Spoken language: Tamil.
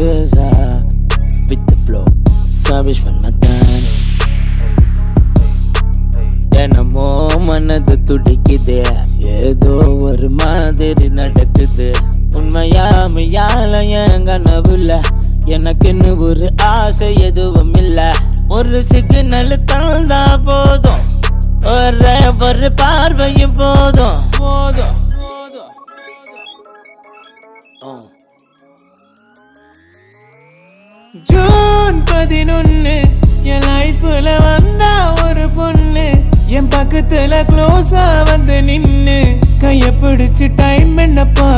Medusa with the flow, Fabish Manmatan. என்னமோ மனது துடிக்குது, ஏதோ ஒரு மாதிரி நடக்குது. உண்மையாமையால என் கனவுல எனக்குன்னு ஒரு ஆசை எதுவும் இல்ல. ஒரு சிக்னல் தந்தா போதும், ஒரு பார்வையும் போதும் போதும். ஜூன் 11 என் லைஃப்ல வந்தா ஒரு பொண்ணு, என் பக்கத்துல க்ளோஸா வந்து நின்னு கைய பிடிச்சு டைம் என்னப்பா